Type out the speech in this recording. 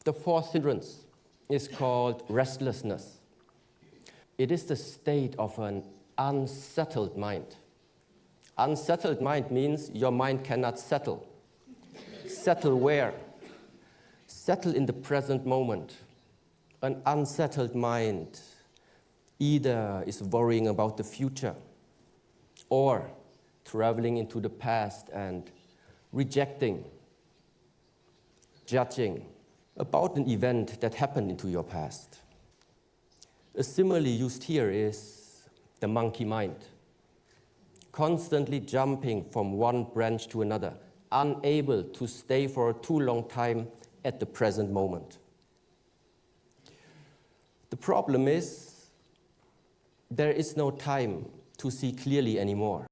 The fourth hindrance is called restlessness. It is the state of an unsettled mind. Unsettled mind means your mind cannot settle. Settle where? Settle in the present moment. An unsettled mind either is worrying about the future or traveling into the past and rejecting, judging about an event that happened into your past. A simile used here is the monkey mind, constantly jumping from one branch to another, unable to stay for a too long time at the present moment. The problem is, there is no time to see clearly anymore.